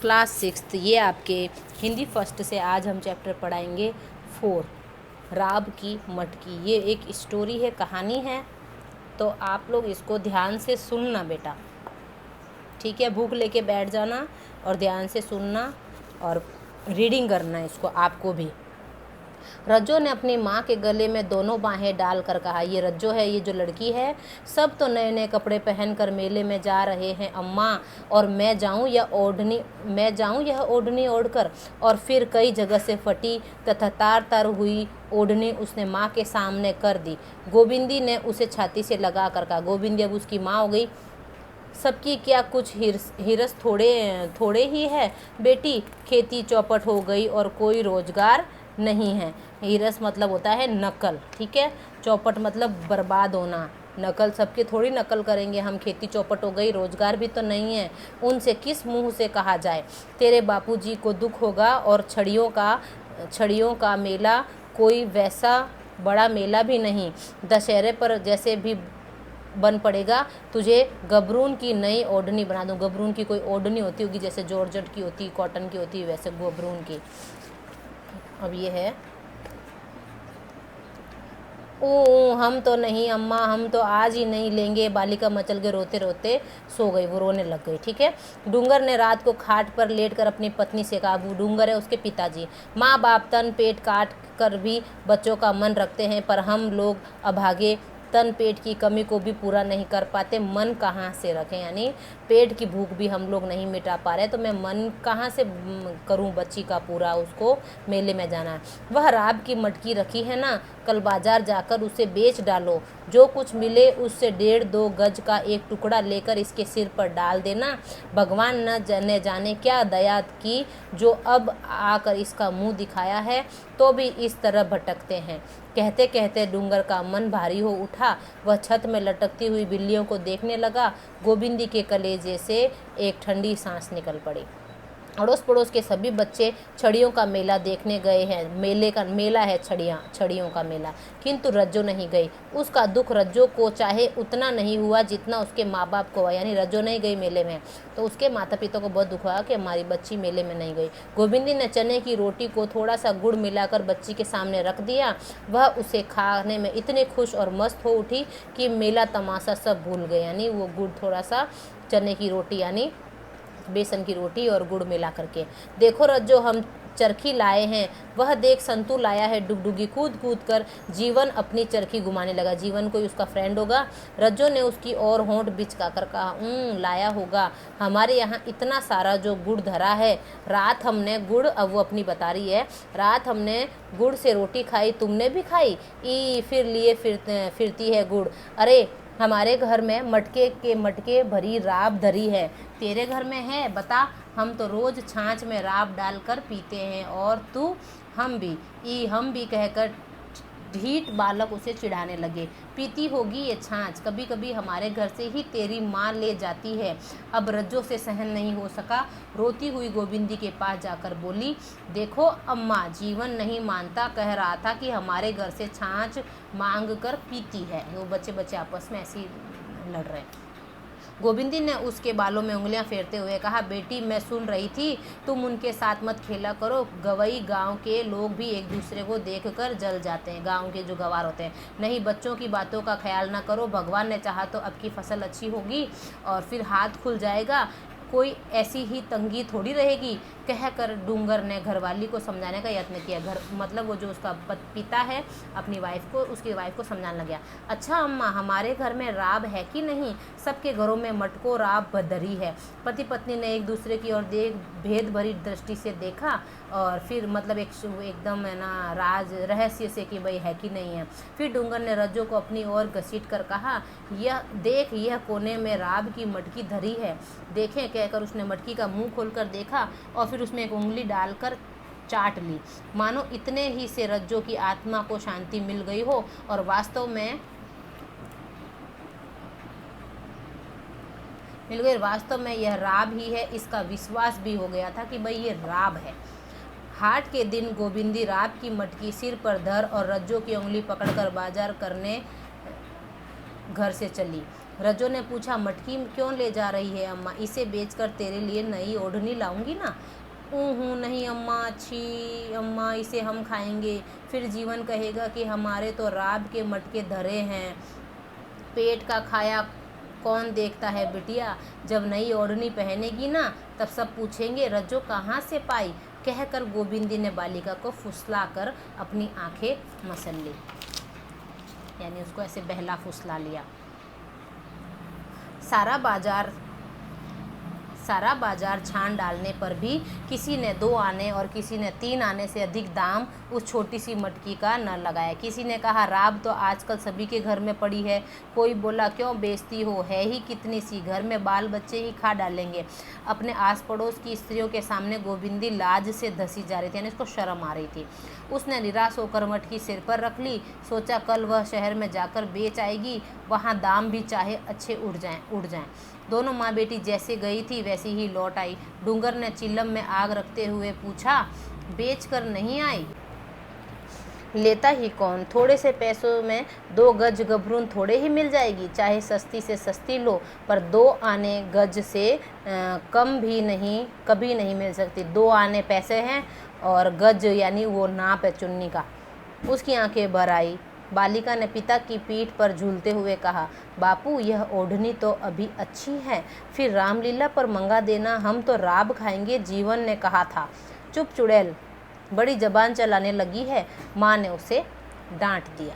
Class 6 ये आपके Hindi first से आज हम चैप्टर पढ़ाएंगे 4 राब की मटकी। ये एक स्टोरी है, कहानी है, तो आप लोग इसको ध्यान से सुनना बेटा, ठीक है। बुक लेके बैठ जाना और ध्यान से सुनना और रीडिंग करना इसको आपको भी। रज्जो ने अपनी माँ के गले में दोनों बाहें डालकर कहा, ये रज्जो है, ये जो लड़की है, सब तो नए नए कपड़े पहनकर मेले में जा रहे हैं अम्मा, और मैं जाऊं यह ओढ़नी ओढ़कर। और फिर कई जगह से फटी तथा तार तार हुई ओढ़नी उसने माँ के सामने कर दी। गोविंदी ने उसे छाती से लगा कर कहा, गोविंदी अब उसकी माँ हो गई, सबकी क्या कुछ हिरस थोड़े ही है बेटी, खेती चौपट हो गई और कोई रोजगार नहीं है। हिरस मतलब होता है नकल, ठीक है। चौपट मतलब बर्बाद होना, नकल सबकी थोड़ी नकल करेंगे हम। खेती चौपट हो गई, रोजगार भी तो नहीं है, उनसे किस मुंह से कहा जाए। तेरे बापूजी को दुख होगा, और छड़ियों का मेला कोई वैसा बड़ा मेला भी नहीं, दशहरे पर जैसे भी बन पड़ेगा तुझे गबरून की नई ओढ़नी बना दूँ। गबरून की कोई ओढ़नी होती होगी, जैसे जॉर्जेट की होती, कॉटन की होती, वैसे गबरून की। अब ये है, ओ हम तो नहीं अम्मा, हम तो आज ही नहीं लेंगे। बालिका मचल के रोते रोते सो गई, वो रोने लग गई, ठीक है। डूंगर ने रात को खाट पर लेटकर अपनी पत्नी से कहा, वो डूंगर है उसके पिताजी, माँ बाप तन पेट काट कर भी बच्चों का मन रखते हैं, पर हम लोग अभागे तन पेट की कमी को भी पूरा नहीं कर पाते, मन कहाँ से रखें। यानी पेट की भूख भी हम लोग नहीं मिटा पा रहे, तो मैं मन कहाँ से करूं बच्ची का पूरा, उसको मेले में जाना है। वह राब की मटकी रखी है ना, कल बाजार जाकर उसे बेच डालो, जो कुछ मिले उससे 1.5-2 गज का एक टुकड़ा लेकर इसके सिर पर डाल देना। भगवान न जाने क्या दया की, जो अब आकर इसका मुंह दिखाया है तो भी इस तरह भटकते हैं। कहते कहते डूंगर का मन भारी हो उठा, वह छत में लटकती हुई बिल्लियों को देखने लगा। गोविंदी के कलेजे से एक ठंडी सांस निकल पड़ी। अड़ोस पड़ोस के सभी बच्चे छड़ियों का मेला देखने गए हैं। मेला है छड़ियों का मेला, किंतु रज्जो नहीं गई। उसका दुख रज्जो को चाहे उतना नहीं हुआ जितना उसके माँ बाप को हुआ। यानी रज्जो नहीं गई मेले में, तो उसके माता पिता को बहुत दुख हुआ कि हमारी बच्ची मेले में नहीं गई। गोविंदी ने चने की रोटी को थोड़ा सा गुड़ मिलाकर बच्ची के सामने रख दिया। वह उसे खाने में इतने खुश और मस्त हो उठी कि मेला तमाशा सब भूल गए। यानी वो गुड़, थोड़ा सा चने की रोटी, यानी बेसन की रोटी और गुड़ मिला करके। देखो रज्जो, हम चरखी लाए हैं। वह देख संतू लाया है। डुगडुगी कूद कूद कर जीवन अपनी चरखी घुमाने लगा। जीवन कोई उसका फ्रेंड होगा। रज्जो ने उसकी ओर होंठ बिचका कर कहा, लाया होगा, हमारे यहाँ इतना सारा जो गुड़ धरा है। रात हमने गुड़, अब वो अपनी बता रही है, रात हमने गुड़ से रोटी खाई, तुमने भी खाई, फिर लिए फिरती है गुड़। अरे हमारे घर में मटके भरी राब धरी है, तेरे घर में है बता। हम तो रोज छाछ में राब डालकर पीते हैं, और तू हम भी कहकर ढीठ बालक उसे चिढ़ाने लगे। पीती होगी ये छाछ, कभी कभी हमारे घर से ही तेरी माँ ले जाती है। अब रज्जो से सहन नहीं हो सका, रोती हुई गोविंदी के पास जाकर बोली, देखो अम्मा, जीवन नहीं मानता, कह रहा था कि हमारे घर से छाछ मांग कर पीती है। वो बच्चे आपस में ऐसे ही लड़ रहे हैं। गोविंदी ने उसके बालों में उंगलियां फेरते हुए कहा, बेटी मैं सुन रही थी, तुम उनके साथ मत खेला करो। गवई गांव के लोग भी एक दूसरे को देखकर जल जाते हैं, गांव के जो गवार होते हैं। नहीं, बच्चों की बातों का ख्याल ना करो, भगवान ने चाहा तो अब की फसल अच्छी होगी और फिर हाथ खुल जाएगा, कोई ऐसी ही तंगी थोड़ी रहेगी। कहकर डूंगर ने घरवाली को समझाने का यत्न किया। घर मतलब वो जो उसका पिता है, अपनी उसकी वाइफ को समझाने लग गया। अच्छा अम्मा, हमारे घर में राब है कि नहीं? सबके घरों में मटको राब धरी है। पति पत्नी ने एक दूसरे की ओर भेद भरी दृष्टि से देखा, और फिर मतलब एकदम है ना रहस्य से कि भाई है कि नहीं है। फिर डूंगर ने रज्जो को अपनी ओर घसीट कर कहा, यह कोने में राब की मटकी धरी है, देखें। कहकर उसने मटकी का मुंह खोलकर देखा और फिर उसमें एक उंगली डालकर चाट ली, मानो इतने ही से रज्जो की आत्मा को शांति मिल गई हो, और वास्तव में यह राब ही है। इसका विश्वास भी हो गया था कि भाई ये राब है। हाट के दिन गोविंदी राब की मटकी सिर पर धर और रज्जो की उंगली पकड़कर बाजार करने घर से चली। रज्जो ने पूछा, मटकी क्यों ले जा रही है अम्मा? इसे बेचकर तेरे लिए नई ओढ़नी लाऊंगी ना। नहीं अम्मा, अच्छी अम्मा, इसे हम खाएंगे, फिर जीवन कहेगा कि हमारे तो राब के मटके धरे हैं। पेट का खाया कौन देखता है बिटिया, जब नई ओढ़नी पहनेगी ना तब सब पूछेंगे रज्जो कहाँ से पाई। कहकर गोविंदी ने बालिका को फुसलाकर अपनी आंखें मसल ली, यानी उसको ऐसे बहला फुसला लिया। सारा बाजार छान डालने पर भी किसी ने 2 आने और किसी ने 3 आने से अधिक दाम उस छोटी सी मटकी का न लगाया। किसी ने कहा, राब तो आजकल सभी के घर में पड़ी है। कोई बोला, क्यों बेचती हो, है ही कितनी सी, घर में बाल बच्चे ही खा डालेंगे। अपने आस पड़ोस की स्त्रियों के सामने गोविंदी लाज से धसी जा रही थी, यानी उसको शर्म आ रही थी। उसने निराश होकर मटकी सिर पर रख ली। सोचा कल वह शहर में जाकर बेच आएगी, वहाँ दाम भी चाहे अच्छे उड़ जाएं। दोनों माँ बेटी जैसे गई थी वैसी ही लौट आई। डूंगर ने चिल्लम में आग रखते हुए पूछा, बेच कर नहीं आई? लेता ही कौन? थोड़े से पैसों में 2 गज गबरून थोड़े ही मिल जाएगी। चाहे सस्ती से सस्ती लो, पर 2 आने गज से कम भी नहीं, कभी नहीं मिल सकती। 2 आने पैसे हैं और गज यानी वो नाप है चुन्नी का। उसकी आंखें भर आई। बालिका ने पिता की पीठ पर झूलते हुए कहा, बापू यह ओढ़नी तो अभी अच्छी है, फिर रामलीला पर मंगा देना, हम तो राब खाएंगे, जीवन ने कहा था। चुप चुड़ैल, बड़ी जबान चलाने लगी है, माँ ने उसे डांट दिया।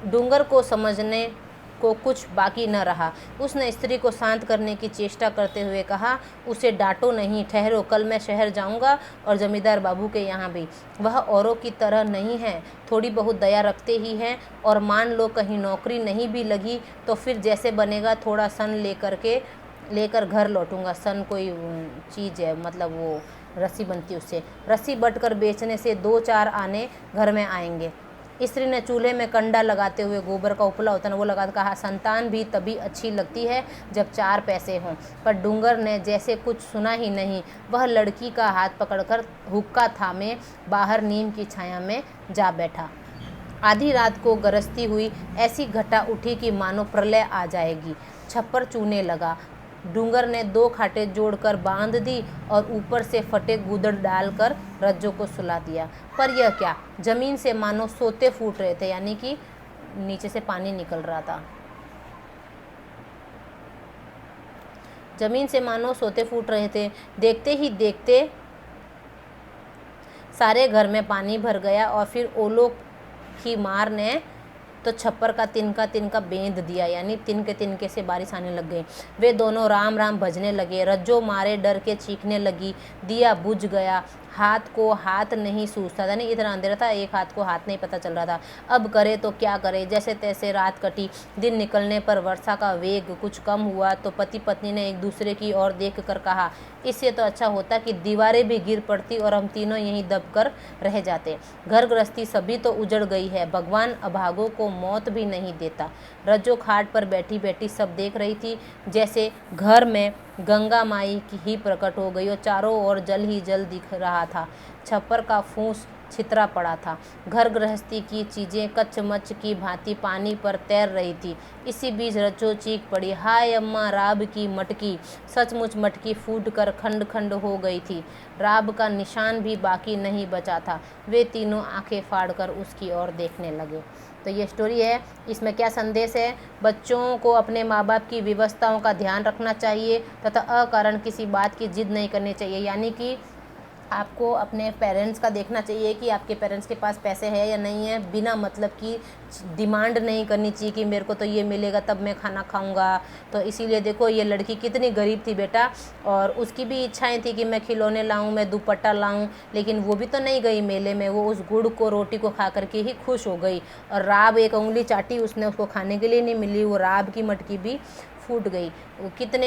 डूंगर को समझने को कुछ बाकी न रहा। उसने स्त्री को शांत करने की चेष्टा करते हुए कहा, उसे डांटो नहीं, ठहरो, कल मैं शहर जाऊंगा और जमींदार बाबू के यहाँ भी। वह औरों की तरह नहीं है, थोड़ी बहुत दया रखते ही हैं, और मान लो कहीं नौकरी नहीं भी लगी तो फिर जैसे बनेगा थोड़ा सन लेकर घर लौटूंगा। सन कोई चीज़ है, मतलब वो रस्सी बनती, उससे रस्सी बट कर बेचने से 2-4 आने घर में आएंगे। स्त्री ने चूल्हे में कंडा लगाते हुए गोबर का उपला होता है वो लगा, कहा, संतान भी तभी अच्छी लगती है जब 4 पैसे हों। पर डूंगर ने जैसे कुछ सुना ही नहीं। वह लड़की का हाथ पकड़कर हुक्का थामे बाहर नीम की छाया में जा बैठा। आधी रात को गरजती हुई ऐसी घटा उठी कि मानो प्रलय आ जाएगी। छप्पर चूने लगा। डूंगर ने 2 खाटे जोड़कर बांध दी और ऊपर से फटे गुदड़ डालकर रज्जो को सुला दिया। पर यह क्या, जमीन से मानो सोते फूट रहे थे, यानी कि नीचे से पानी निकल रहा था। जमीन से मानो सोते फूट रहे थे। देखते ही देखते सारे घर में पानी भर गया और फिर ओलों की मार ने तो छप्पर का तिनका बेंध दिया, यानी तिनके से बारिश आने लग गई। वे दोनों राम राम भजने लगे। रज्जो मारे डर के चीखने लगी। दिया बुझ गया। हाथ को हाथ नहीं सूझता था, नहीं इतना अंधेरा था, एक हाथ को हाथ नहीं पता चल रहा था। अब करे तो क्या करे, जैसे तैसे रात कटी। दिन निकलने पर वर्षा का वेग कुछ कम हुआ तो पति पत्नी ने एक दूसरे की ओर देख कर कहा, इससे तो अच्छा होता कि दीवारें भी गिर पड़ती और हम तीनों यहीं दब कर रह जाते। घर गृहस्थी सभी तो उजड़ गई है, भगवान अभागों को मौत भी नहीं देता। रज्जो खाट पर बैठी बैठी सब देख रही थी, जैसे घर में गंगा माई ही प्रकट हो गई और चारों ओर जल ही जल दिख रहा था। छप्पर का फूस छितरा पड़ा था। घर गृहस्थी की चीजें कच्चमच की भांति पानी पर तैर रही थी। इसी बीच रज्जो चीख पड़ी, हाय अम्मा, राब की मटकी। सचमुच मटकी फूट कर खंड खंड हो गई थी। राब का निशान भी बाकी नहीं बचा था। वे तीनों आंखें फाड़कर उसकी ओर देखने लगे। तो ये स्टोरी है। इसमें क्या संदेश है? बच्चों को अपने माँ बाप की व्यवस्थाओं का ध्यान रखना चाहिए तथा अकारण किसी बात की जिद नहीं करनी चाहिए। यानी कि आपको अपने पेरेंट्स का देखना चाहिए कि आपके पेरेंट्स के पास पैसे है या नहीं है। बिना मतलब की डिमांड नहीं करनी चाहिए कि मेरे को तो ये मिलेगा तब मैं खाना खाऊंगा। तो इसीलिए देखो ये लड़की कितनी गरीब थी बेटा, और उसकी भी इच्छाएं थी कि मैं खिलौने लाऊं, मैं दुपट्टा लाऊं, लेकिन वो भी तो नहीं गई मेले में। वो उस गुड़ को रोटी को खा करके ही खुश हो गई। और राब एक उंगली चाटी उसने, उसको खाने के लिए नहीं मिली। वो राब की मटकी भी फूट गई।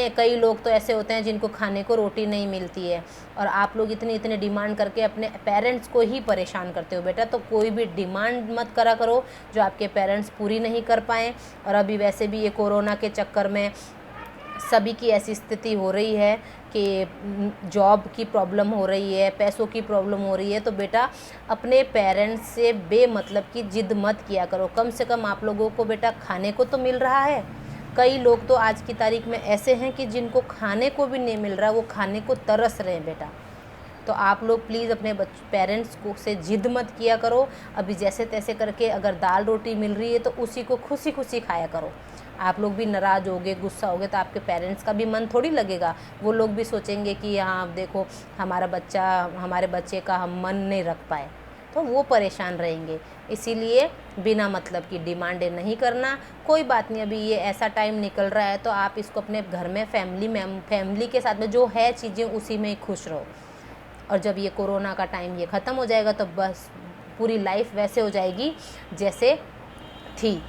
कई लोग तो ऐसे होते हैं जिनको खाने को रोटी नहीं मिलती है, और आप लोग इतनी डिमांड करके अपने पेरेंट्स को ही परेशान करते हो बेटा। तो कोई भी डिमांड मत करा करो जो आपके पेरेंट्स पूरी नहीं कर पाएँ। और अभी वैसे भी ये कोरोना के चक्कर में सभी की ऐसी स्थिति हो रही है कि जॉब की प्रॉब्लम हो रही है, पैसों की प्रॉब्लम हो रही है, तो बेटा अपने पेरेंट्स से बेमतलब की जिद मत किया करो। कम से कम आप लोगों को बेटा खाने को तो मिल रहा है। कई लोग तो आज की तारीख में ऐसे हैं कि जिनको खाने को भी नहीं मिल रहा, वो खाने को तरस रहे हैं बेटा। तो आप लोग प्लीज़ अपने पेरेंट्स को से जिद मत किया करो। अभी जैसे तैसे करके अगर दाल रोटी मिल रही है तो उसी को खुशी खुशी खाया करो। आप लोग भी नाराज़ होगे, गुस्सा होगे, तो आपके पेरेंट्स का भी मन थोड़ी लगेगा। वो लोग भी सोचेंगे कि हाँ अब देखो हमारे बच्चे का हम मन नहीं रख पाए, तो वो परेशान रहेंगे। इसीलिए बिना मतलब की डिमांडें नहीं करना। कोई बात नहीं, अभी ये ऐसा टाइम निकल रहा है तो आप इसको अपने घर में फैमिली के साथ में जो है चीज़ें उसी में ही खुश रहो। और जब ये कोरोना का टाइम ये ख़त्म हो जाएगा तो बस पूरी लाइफ वैसे हो जाएगी जैसे थी।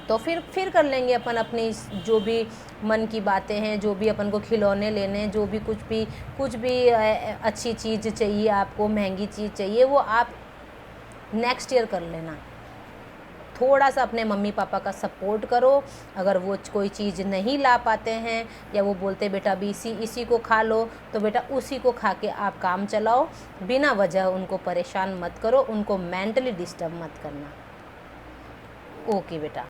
तो फिर कर लेंगे अपन अपनी जो भी मन की बातें हैं, जो भी अपन को खिलौने लेने, जो भी कुछ भी अच्छी चीज़ चाहिए आपको, महंगी चीज़ चाहिए, वो आप नेक्स्ट ईयर कर लेना। थोड़ा सा अपने मम्मी पापा का सपोर्ट करो। अगर वो कोई चीज़ नहीं ला पाते हैं या वो बोलते बेटा अभी इसी को खा लो, तो बेटा उसी को खा के आप काम चलाओ। बिना वजह उनको परेशान मत करो, उनको मेंटली डिस्टर्ब मत करना। ओके बेटा।